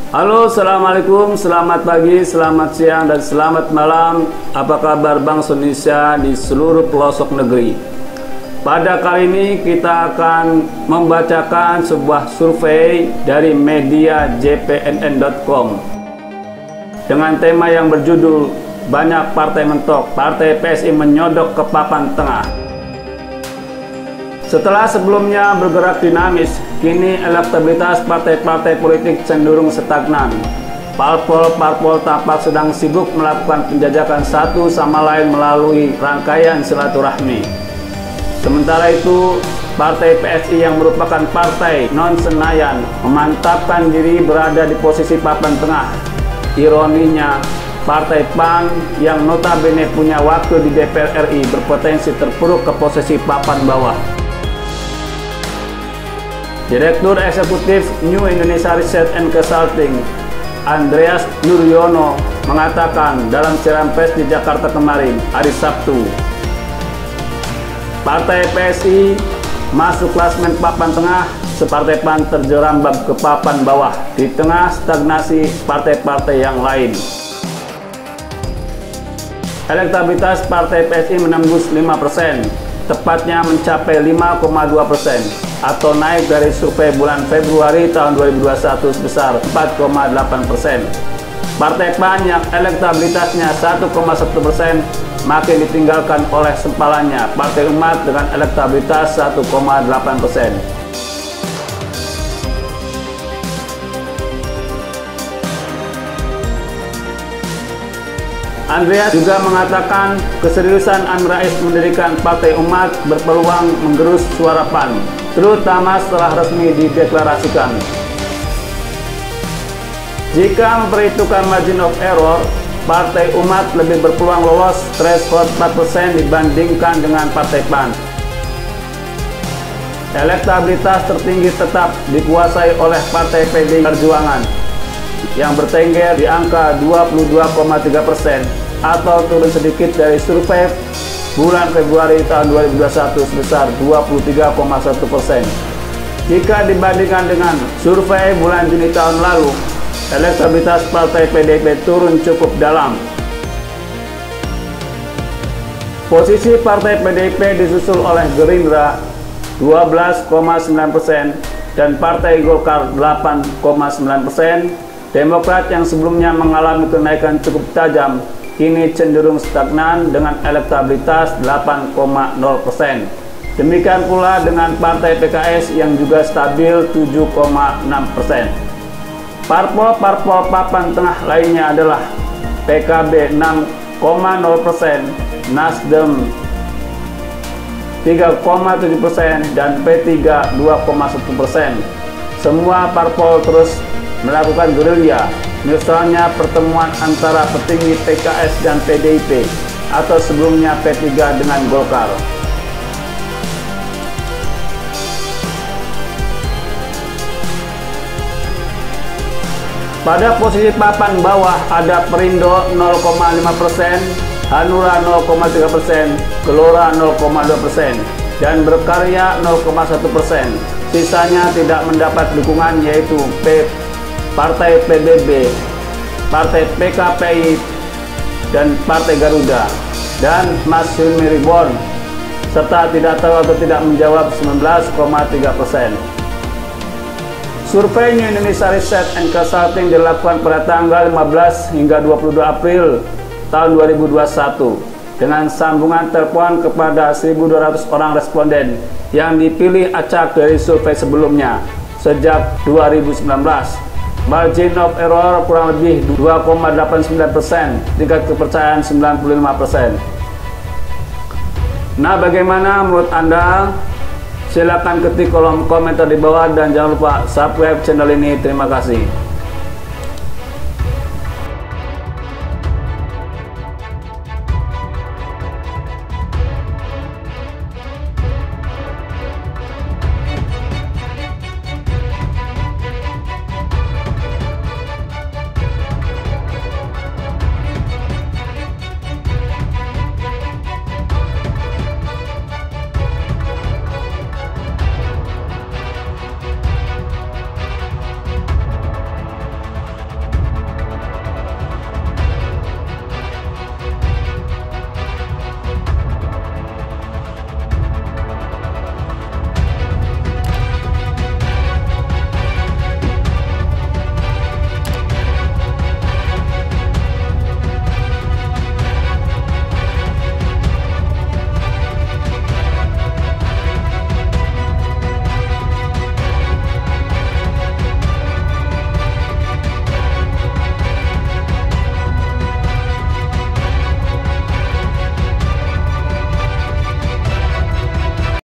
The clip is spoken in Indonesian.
Halo, assalamualaikum, selamat pagi, selamat siang, dan selamat malam. Apa kabar bangsa Indonesia di seluruh pelosok negeri? Pada kali ini kita akan membacakan sebuah survei dari media jpnn.com dengan tema yang berjudul "Banyak Partai Mentok, Partai PSI Menyodok ke Papan Tengah". Setelah sebelumnya bergerak dinamis, kini elektabilitas partai-partai politik cenderung stagnan. Parpol tampak sedang sibuk melakukan penjajakan satu sama lain melalui rangkaian silaturahmi. Sementara itu, Partai PSI yang merupakan partai non-Senayan memantapkan diri berada di posisi papan tengah. Ironinya, Partai PAN yang notabene punya waktu di DPR RI berpotensi terpuruk ke posisi papan bawah. Direktur Eksekutif New Indonesia Research and Consulting, Andreas Nuryono, mengatakan dalam siaran pers di Jakarta kemarin, hari Sabtu, Partai PSI masuk klasmen papan tengah, separtai PAN terjerambab ke papan bawah di tengah stagnasi partai-partai yang lain. Elektabilitas Partai PSI menembus 5%, tepatnya mencapai 5,2%. Atau naik dari survei bulan Februari tahun 2021 sebesar 4,8%. Partai PAN yang elektabilitasnya 1,1% makin ditinggalkan oleh sempalannya Partai Umat dengan elektabilitas 1,8%. Andreas juga mengatakan keseriusan Amin Rais mendirikan Partai Umat berpeluang menggerus suara PAN, terutama setelah resmi dideklarasikan. Jika memperhitungkan margin of error, Partai Umat lebih berpeluang lolos threshold 4% dibandingkan dengan Partai PAN. Elektabilitas tertinggi tetap dikuasai oleh Partai PDI Perjuangan yang bertengger di angka 22,3% atau turun sedikit dari survei bulan Februari tahun 2021 sebesar 23,1%. Jika dibandingkan dengan survei bulan Juni tahun lalu, elektabilitas Partai PDIP turun cukup dalam. Posisi Partai PDIP disusul oleh Gerindra 12,9% dan Partai Golkar 8,9%. Demokrat yang sebelumnya mengalami kenaikan cukup tajam kini cenderung stagnan dengan elektabilitas 8,0%. Demikian pula dengan Partai PKS yang juga stabil 7,6%. Parpol papan tengah lainnya adalah PKB 6,0%, Nasdem 3,7% dan P3 2,1%. Semua parpol terus melakukan gerilya, misalnya pertemuan antara petinggi PKS dan PDIP atau sebelumnya P3 dengan Golkar. Pada posisi papan bawah ada Perindo 0,5%, Hanura 0,3%, Gelora 0,2%, dan Berkarya 0,1%. Sisanya tidak mendapat dukungan, yaitu Partai PBB, Partai PKPI, dan Partai Garuda, dan Mas Hilmi Ribbon, serta tidak tahu atau tidak menjawab 19,3%. Survei New Indonesia Research and Consulting dilakukan pada tanggal 15 hingga 22 April tahun 2021 dengan sambungan telepon kepada 1.200 orang responden yang dipilih acak dari survei sebelumnya sejak 2019. Margin of error kurang lebih 2,89%, tingkat kepercayaan 95%. Nah, bagaimana menurut Anda? Silakan ketik kolom komentar di bawah dan jangan lupa subscribe channel ini. Terima kasih.